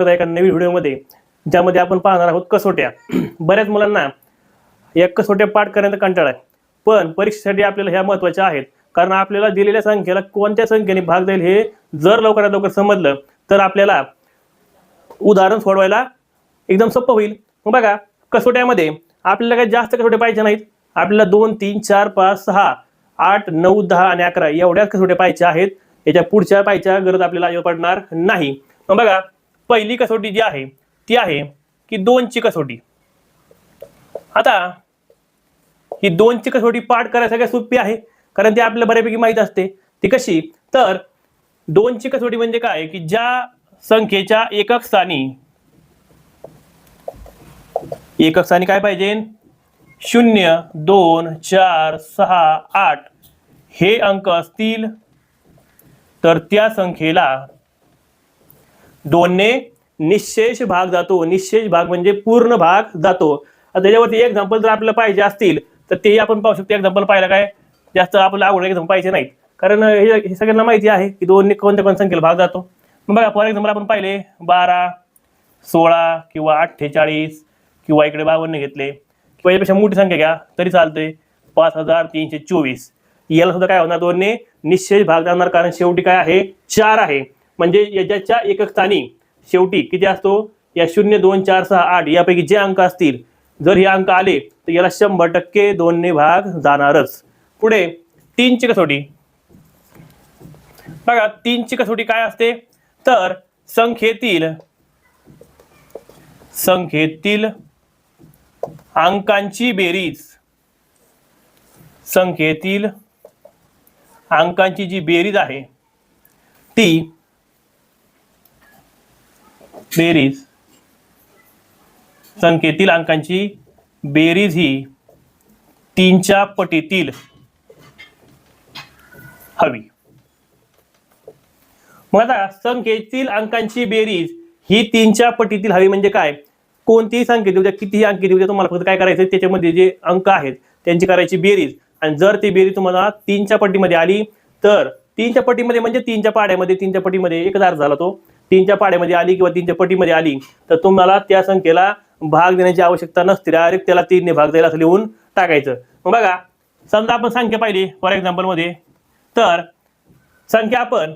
एका नवीन व्हिडिओमध्ये, ज्यामध्ये आपण पाहणार आहोत कसोट्या. बऱ्याच मुलांना या कसोट्या पाठ करण्याचा कंटाळा आहे, पण परीक्षेसाठी आपल्याला ह्या महत्त्वाच्या आहेत. कारण आपल्याला दिलेल्या संख्येला कोणत्या संख्येने भाग जाईल हे जर लवकरात लवकर समजलं तर आपल्याला उदाहरण सोडवायला एकदम सोपं होईल. मग बघा, कसोट्यामध्ये आपल्याला काही जास्त कसोट्या पाहिजे नाहीत. आपल्याला 2, 3, 4, 5, 6, 8, 9, 10 आणि 11 एवढ्याच कसोट्या पाहिजे आहेत. याच्या पुढच्या पाहायच्या गरज आपल्याला पडणार नाही. मग बघा, पहिली कसोटी जी आहे ती आहे की 2 ची कसोटी. आता ही 2 ची कसोटी पाठ करायला सगळ्यात सोपी आहे, कारण ती आपल्याला बऱ्यापैकी माहित असते. ती कशी, तर 2 ची कसोटी म्हणजे काय की ज्या संख्येच्या एकक स्थानी काय पाहिजे, 0, 2, 4, 6, 8 हे अंक असतील तर त्या संख्येला 2 ने निशेष भाग जातो. निशेष भाग म्हणजे पूर्ण भाग जातो. आता त्याच्यावरती एक्झाम्पल जर आपल्याला पाहिजे असतील तर ते आपण पाहू शकतो. एक्झाम्पल पाहिलं काय, जास्त आपल्याला अवघड एक्झाम्पल पाहिजे नाहीत, कारण हे सगळ्यांना माहिती आहे की 2 ने कोणत्या संख्येला भाग जातो. मग बघा, फॉर एक्झाम्पल आपण पाहिले 12, 16 किंवा 48 किंवा इकडे 52 घेतले किंवा यापेक्षा मोठी संख्या घ्या तरी चालते, 5324. याला सुद्धा काय होणार, 2 ने निश्चय भाग जाणार, कारण शेवटी काय आहे, 4 आहे. म्हणजे याच्या एकक स्थानी शेवटी किती असतो, या 0, 2, 4, 6, 8 यापैकी जे अंक असतील, जर हे अंक आले तर याला 100% 2 ने भाग जाणारच. पुढे 3 ची कसोटी. बघा, 3 ची कसोटी काय असते, तर संख्येतील अंकांची बेरीज, संख्येतील अंकांची जी बेरीज आहे ती बेरीज, संख्येतील अंकांची बेरीज ही 3 च्या पटीतील हवी. मग आता संख्येतील अंकांची बेरीज ही 3 च्या पटीतील हवी म्हणजे काय, कोणतीही संख्या देऊ द्या, कितीही अंक देऊ द्या, तुम्हाला फक्त काय करायचं, त्याच्यामध्ये जे अंक आहेत त्यांची करायची बेरीज. आणि जर ती बेरीज तुम्हाला 3 च्या पटीमध्ये आली तर 3 च्या पटीमध्ये म्हणजे 3 च्या पाड्यामध्ये, 3 च्या पटीमध्ये एकच अर्थ झाला तो, 3 च्या पाड्यामध्ये आली किंवा 3 च्या पटीमध्ये आली तर तुम्हाला त्या संख्येला भाग देण्याची आवश्यकता नसते. डायरेक्ट त्याला 3 ने भाग जाईल असं लिहून टाकायचं. मग बघा, समजा आपण संख्या पाहिली फॉर एक्झाम्पल मध्ये, तर संख्या आपण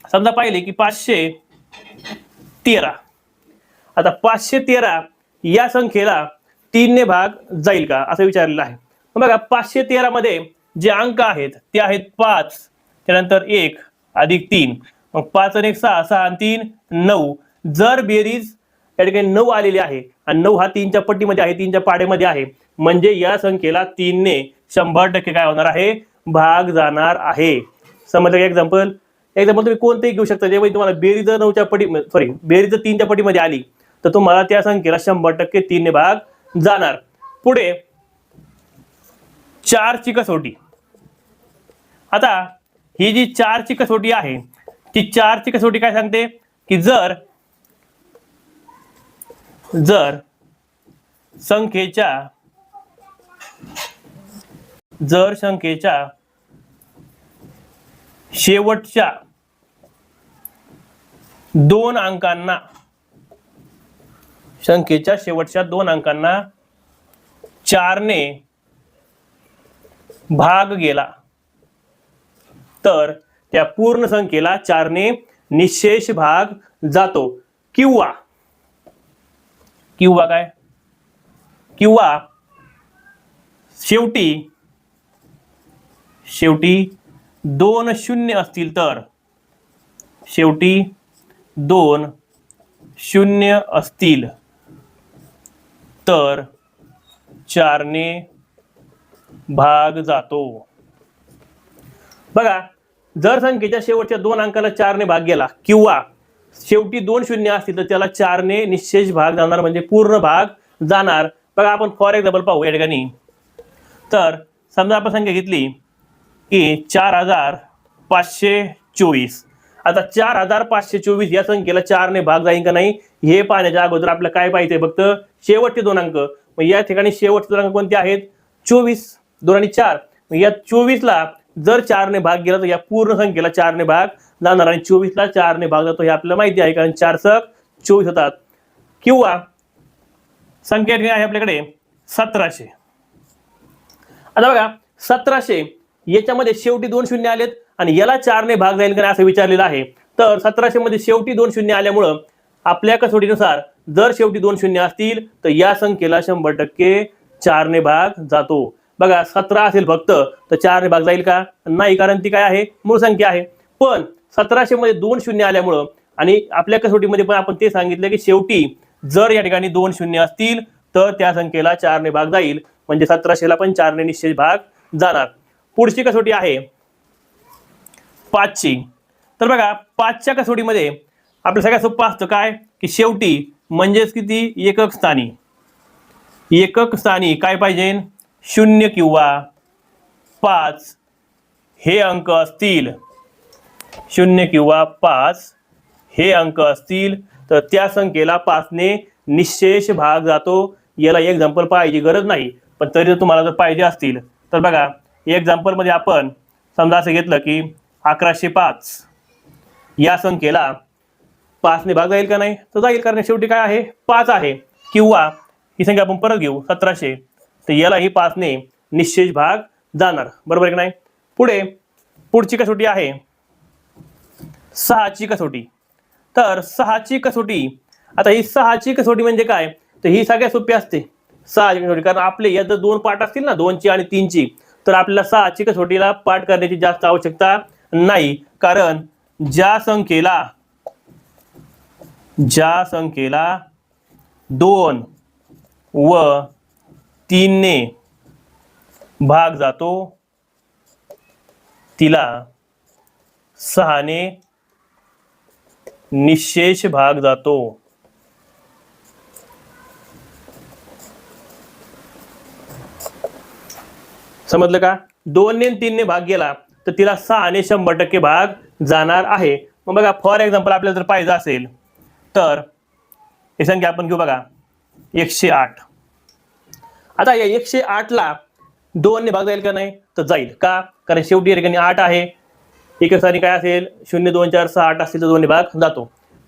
समजा पाहिली की 513. आता 513 या संख्येला 3 ने भाग जाईल का असं विचारलेलं आहे. बघा, 513 मध्ये जे अंक आहेत ते आहेत 5, त्यानंतर 1 अधिक 3, मग 5 आणि 1 6, 6 आणि 3 9. जर बेरीज या ठिकाणी 9 आलेली आहे आणि 9 हा 3 च्या पट्टीमध्ये आहे, 3 च्या पाड्यामध्ये आहे, म्हणजे या संख्येला 3 ने 100% काय होणार आहे, भाग जाणार आहे. समजलं का एक्झाम्पल. तुम्ही कोणतेही घेऊ शकता. जेव्हा तुम्हाला बेरीज 3 च्या पटीमध्ये आली तर तुम्हाला त्या संख्येला 100% 3 ने भाग जाणार. पुढे 4 ची कसोटी. आता ही जी 4 ची कसोटी आहे ती 4 ची कसोटी काय सांगते की जर संख्येच्या शेवटच्या 2 अंकांना, संख्येच्या शेवटच्या 2 अंकांना 4 ने भाग गेला तर त्या पूर्ण संख्येला 4 ने निशेष भाग जातो. किंवा शेवटी 2 शून्य असतील तर, शेवटी 2 शून्य असतील तर 4 ने भाग जातो. बघा, जर संख्येच्या शेवटच्या 2 अंकाला 4 ने भाग गेला किंवा शेवटी 2 शून्य असतील तर त्याला 4 ने निशेष भाग जाणार, म्हणजे पूर्ण भाग जाणार. बघा, आपण फॉर एक्झाम्पल पाहू या ठिकाणी. तर समजा आपण संख्या घेतली की 4524. आता 4524 या संख्येला 4 ने भाग जाईल का नाही हे पाहण्याच्या अगोदर आपल्याला काय पाहिजे, फक्त शेवटचे 2 अंक. मग या ठिकाणी शेवटचे 2 अंक कोणते आहेत, 24, 2 आणि 4. मग या 24 ला जर 4 ने भाग गेला तर या पूर्ण संख्येला 4 ने भाग जाणार आणि 24 ला 4 ने भाग जातो हे आपल्याला माहिती आहे, कारण 4 × 24 होतात. किंवा संख्या काय आहे आपल्याकडे 1700. आता बघा 1700 याच्यामध्ये शेवटी 2 शून्य आलेत आणि याला 4 ने भाग जाईल का असं विचारलेलं आहे. तर 1700 मध्ये शेवटी 2 शून्य आल्यामुळं आपल्या कसोटीनुसार जर शेवटी 2 शून्य असतील तर या संख्येला 100% 4 ने भाग जातो. बघा 17 असेल फक्त तर 4 ने भाग जाईल का? नाही, कारण ती काय आहे, मूळ संख्या आहे. पण 1700 मध्ये 2 शून्य आल्यामुळं आणि आपल्या कसोटीमध्ये पण आपण ते सांगितलं की शेवटी जर या ठिकाणी 2 शून्य असतील तर त्या संख्येला 4 ने भाग जाईल. म्हणजे 1700 ला पण 4 ने निश्चित भाग जाणार. पुढची कसोटी आहे 5 ची. तर बघा 5 च्या कसोटीमध्ये आपलं सगळ्यात सोपं असतं काय की शेवटी म्हणजेच किती एकक स्थानी काय पाहिजे 0 किंवा 5 हे अंक असतील. 0 किंवा 5 हे अंक असतील तर त्या संख्येला 5 ने निशेष भाग जातो. याला एक्झाम्पल पाहिजे गरज नाही, पण तरी जर तुम्हाला जर पाहिजे असतील तर बघा एक्झाम्पल मध्ये आपण समजा असं घेतलं की 1105 या संख्येला 5 ने भाग जाईल का? नाही तर जाईल, कारण शेवटी काय आहे 5 आहे. किंवा ही संख्या आपण परत घेऊ 1700 तर यालाही 5 ने निश्चेष भाग जाणार. बरोबर आहे की नाही? पुढची कसोटी आहे 6 ची कसोटी. तर 6 ची कसोटी, आता ही 6 ची कसोटी म्हणजे काय तर ही सगळ्यात सोपी असते 6 ची कसोटी, कारण आपले यात 2 पाठ असतील ना 2 ची आणि 3 ची, तर आपल्याला 6 ची कसोटीला पाठ करण्याची जास्त आवश्यकता नाही. कारण ज्या संख्येला 2 व 3 ने भाग जातो तिला 6 ने निशेष भाग जातो. समजलं का? 2 ने 3 ने भाग गेला तर तिला 6 ने 100% भाग जाणार आहे. मग बघा फॉर एक्झाम्पल आपल्याला जर पाहिजे असेल तर ही संख्या आपण घेऊ बघा 108. आता या 108 ला 2 ने भाग जाईल का? नाही तर जाईल. का? कारण शेवटी या ठिकाणी 8 आहे. एकक स्थानी काय असेल 0 2 4 6 8 असतील तर 2 ने भाग जातो.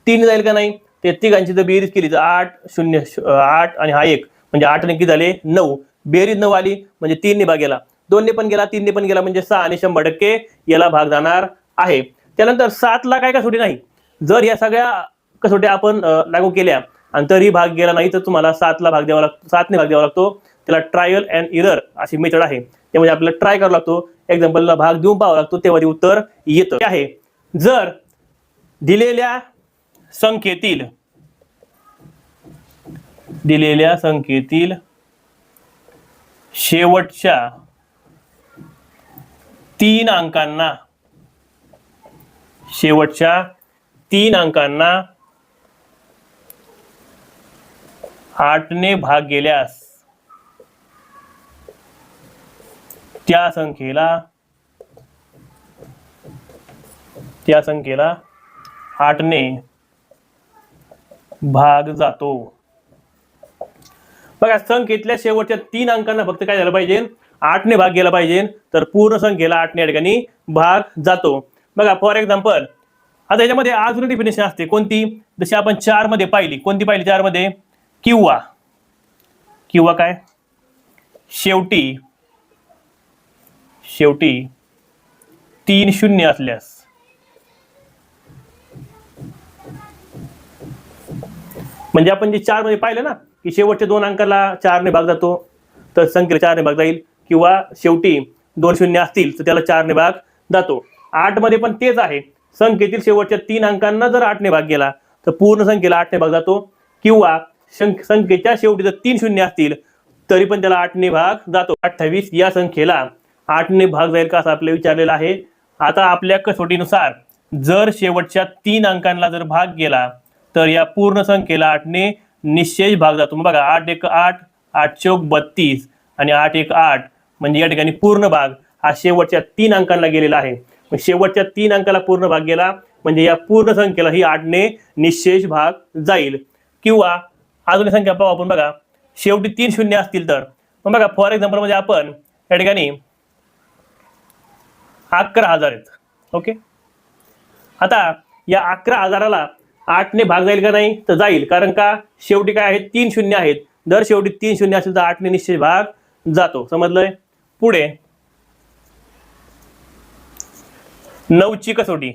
3 जाईल का? नाही. ते तिघांची जर बेरीज केली तर 8 0 8 आणि हा 1 म्हणजे 8 ने किती झाले 9. बेरीज 9 आली म्हणजे 3 ने भाग गेला, 2 ने पण गेला, 3 ने पण गेला, म्हणजे 6 ने 100% याला भाग जाणार आहे. त्यानंतर 7 ला काय कसोटी नाही. जर या सगळ्या कसोट्या आपण लागू केल्या आणि तरी भाग गेला नाही तर तुम्हाला 7 ला भाग द्यावा लागतो, 7 ने भाग द्यावा लागतो. त्याला ट्रायल अँड एरर अशी मेथड आहे. त्यामुळे आपल्याला ट्राय करावा लागतो, एक्झाम्पलला भाग देऊन पाहावा लागतो, तेव्हा ते उत्तर येतं. आहे जर दिलेल्या संख्येतील शेवटच्या 3 अंकांना 8 ने भाग गेल्यास त्या संख्येला 8 ने भाग जातो. बघा संख्येतल्या शेवटच्या 3 अंकांना फक्त काय झालं पाहिजे 8 ने भाग गेला पाहिजे, तर पूर्ण संख्येला 8 ने या ठिकाणी भाग जातो. बघा फॉर एक्झाम्पल आता याच्यामध्ये अजून डिफिनेशन असते कोणती, जशी आपण 4 मध्ये पाहिली. कोणती पाहिली 4 मध्ये? किंवा काय शेवटी 3 शून्य असल्यास म्हणजे आपण जे 4 मध्ये पाहिलं ना की शेवटच्या 2 अंकाला 4 ने भाग जातो तर संख्येला 4 ने भाग जाईल. किंवा शेवटी 2 शून्य असतील तर त्याला 4 ने भाग जातो. 8 मध्ये पण तेच आहे. संख्येतील शेवटच्या 3 अंकांना जर 8 ने भाग गेला तर पूर्ण संख्येला 8 ने भाग जातो. किंवा संख्येच्या शेवटी जर 3 शून्य असतील तरी पण त्याला 8 ने भाग जातो. 28 या संख्येला 8 ने भाग जाईल का असं आपल्याला विचारलेलं आहे. आता आपल्या कसोटीनुसार जर शेवटच्या 3 अंकांना जर भाग गेला तर या पूर्ण संख्येला 8 ने निश्चेष भाग जातो. मग बघा 8 1 8 8 चौक 32 आणि 8 1 8 म्हणजे या ठिकाणी पूर्ण भाग हा शेवटच्या 3 अंकांना गेलेला आहे. शेवटच्या 3 अंकाला पूर्ण भाग गेला म्हणजे या पूर्ण संख्येला ही 8 ने निश्चेष भाग जाईल. किंवा अजून संख्या पाहू आपण बघा शेवटी 3 शून्य असतील तर मग बघा फॉर एक्झाम्पल मध्ये आपण या ठिकाणी 11,000 आहेत. ओके, आता या 11,000ला 8 ने भाग जाईल का नाही? तर जाईल, कारण का शेवटी काय आहेत? 3 शून्य आहेत. जर शेवटी 3 शून्य असेल तर 8 ने निश्चित भाग जातो. समजलंय? पुढे 9 ची कसोटी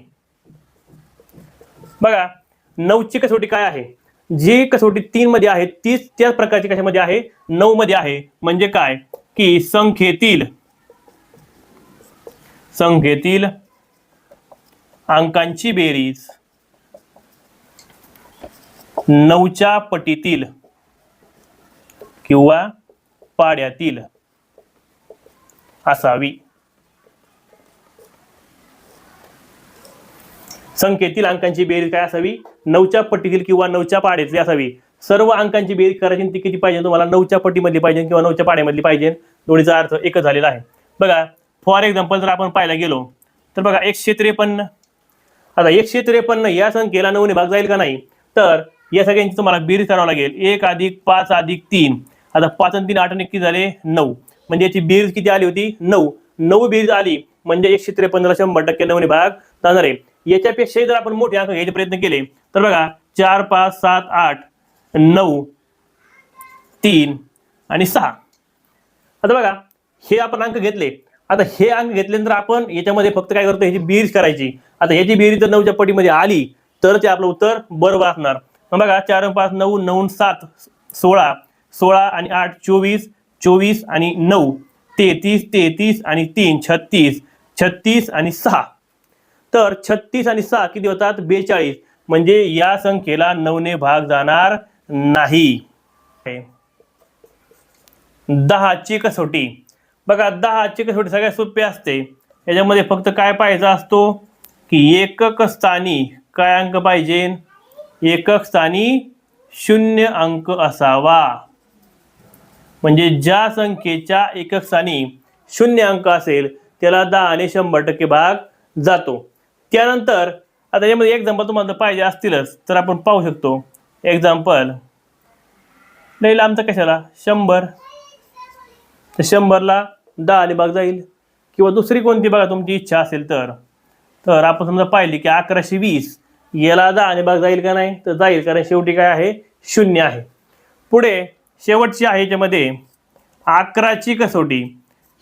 बघा. 9 ची कसोटी काय आहे? जी कसोटी 3 मध्ये आहे तीच त्याच प्रकारची कशामध्ये आहे? 9 मध्ये आहे. म्हणजे काय की संख्येतील अंकांची बेरीज 9च्या पटीतील किंवा पाड्यातील असावी. संख्येतील अंकांची बेरीज काय असावी? 9च्या पटीतील किंवा 9च्या पाड्यातली असावी. सर्व अंकांची बेरीज करायची ती किती पाहिजे तुम्हाला? 9च्या पटीमधली पाहिजे किंवा 9च्या पाड्यामधली पाहिजे. दोन्हीचा अर्थ एकच झालेला आहे. बघा फॉर एक्झाम्पल जर आपण पाहायला गेलो तर बघा 153. आता 153 या संख्येला 9 ने भाग जाईल का नाही? तर या सगळ्यांची तुम्हाला बेरीज करावं लागेल. 1 + 5 + 3. आता 5 आणि 3 8 आणि किती झाले? 9. म्हणजे याची बेरीज किती आली होती? 9. 9 बेरीज आली म्हणजे 153 ला 100% 9 ने भाग जाणार आहे. याच्यापेक्षा जर आपण मोठे अंक घ्यायचे प्रयत्न केले तर बघा 4 5 7 8 9 3 आणि 6. आता बघा हे आपण अंक घेतले. आता हे अंक घेतल्यानंतर आपण याच्यामध्ये फक्त काय करतो? ह्याची बेरीज करायची. आता ह्याची बेरीज जर 9च्या पटीमध्ये आली तर ते आपलं उत्तर बरोबर असणार. मग बघा 4 आणि 5 9 9 7 16 16 आणि 8 24 24 आणि 9 33 33 आणि 3 36 36 आणि 6. तर 36 आणि 6 किती होतात? 42. म्हणजे या संख्येला 9 ने भाग जाणार नाही. 10 ची कसोटी बघा. 10 ची कसोटी सगळ्यात सोपी असते. याच्यामध्ये फक्त काय पाहायचं असतो की एकक स्थानी काय अंक पाहिजे? एकक स्थानी 0 अंक असावा. म्हणजे ज्या संख्येच्या एकक स्थानी 0 अंक असेल त्याला 10 ने 100% भाग जातो. त्यानंतर आता यामध्ये एक्झाम्पल तुम्हाला पाहिजे असतीलच तर आपण पाहू शकतो. एक्झाम्पल लई लांबचं कशाला? 100. तर 100 ला 10 ने भाग जाईल. किंवा दुसरी कोणती बघा तुमची इच्छा असेल तर आपण समजा पाहिली की 1120 याला 10 ने भाग जाईल का नाही? तर जाईल, कारण शेवटी काय आहे? 0 आहे. पुढे शेवटची आहे याच्यामध्ये 11 ची कसोटी.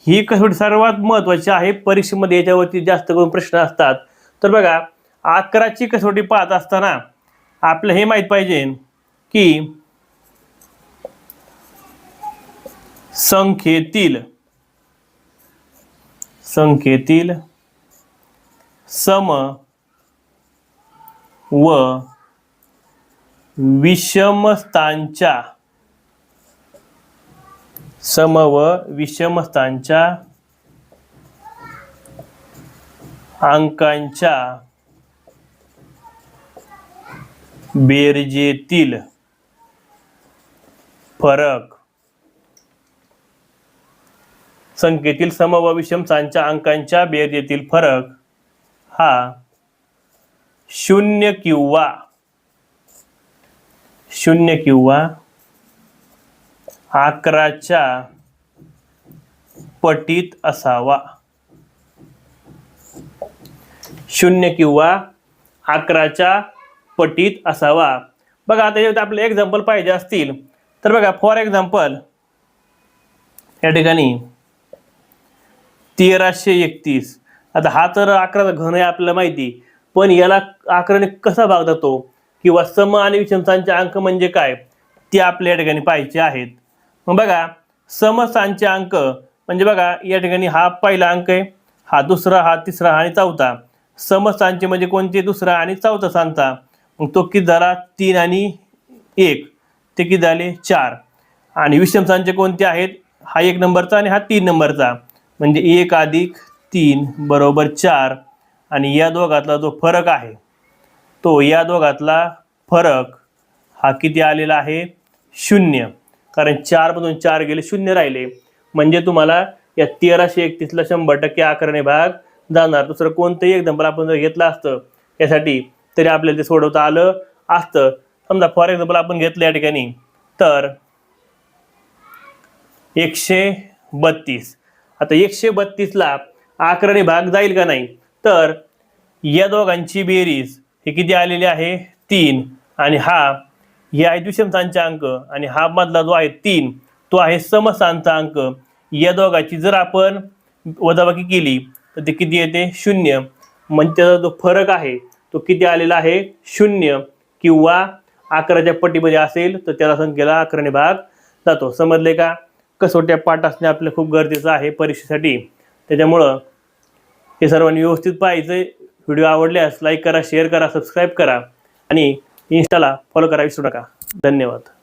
ही कसोटी सर्वात महत्वाची आहे. परीक्षेमध्ये याच्यावरती जास्त करून प्रश्न असतात. तर बघा 11 ची कसोटी पाहत असताना आपलं हे माहित पाहिजे की संख्येतील सम व विषम स्थानच्या अंकांच्या बेरजेतील फरक संख्येतील सम व विषम स्थानच्या अंकांच्या बेरजेतील फरक हा 0 किंवा 11च्या पटीत असावा. 0 किंवा 11च्या पटीत असावा. बघा आता याच्यात आपले एक्झाम्पल पाहिजे असतील तर बघा फॉर एक्झाम्पल या ठिकाणी 1331. आता हा तर 11चा घन आहे आपल्याला माहिती, पण याला 11ने कसा भाग जातो किंवा सम आणि विषम स्थानचे अंक म्हणजे काय ते आपल्या या ठिकाणी पाहायचे आहेत. मग बघा समस्थानचे अंक म्हणजे बघा या ठिकाणी हा पहिला अंक आहे, हा दुसरा, हा तिसरा आणि चौथा. समस्थानचे म्हणजे कोणते? दुसरा आणि चौथा स्थानचा. मग तो किती झाला? 3 आणि 1 ते किती झाले? 4. आणि विषम स्थानचे कोणते आहेत? हा 1 नंबरचा आणि हा 3 नंबरचा. म्हणजे 1 + 3 = 4. आणि या दोघातला जो फरक आहे तो या दोघातला फरक हा किती आलेला आहे? 0. कारण 4 मधून 4 गेले, 0 राहिले. म्हणजे तुम्हाला या 1331 ला 100% 11ने भाग जाणार. दुसरं कोणतंही एक्झाम्पल आपण जर घेतलं असतं यासाठी तरी आपल्याला ते सोडवता आलं असतं. समजा फॉर एक्झाम्पल आपण घेतलं या ठिकाणी तर 132. आता 132 ला 11ने भाग जाईल का नाही? तर या दोघांची बेरीज हे किती आलेली आहे? 3 आणि हा हे आहे द्विषम स्थानचा अंक आणि हा मधला जो आहे 3 तो आहे समस्थानचा अंक. या दोघांची जर आपण वजाबाकी केली तर ते किती येते 0. म्हणजे त्याचा जो फरक आहे तो किती आलेला आहे 0 किंवा 11च्या पटीमध्ये असेल तर त्याला संख्येला 11ने भाग जातो. समजले का? कसोट्या पाठ असणे आपलं खूप गरजेचं आहे परीक्षेसाठी. त्याच्यामुळं हे सर्वांनी व्यवस्थित पाहायचं. व्हिडिओ आवडल्यास लाईक करा, शेअर करा, सबस्क्राईब करा आणि इन्स्टाला फॉलो करा विसरू नका. धन्यवाद.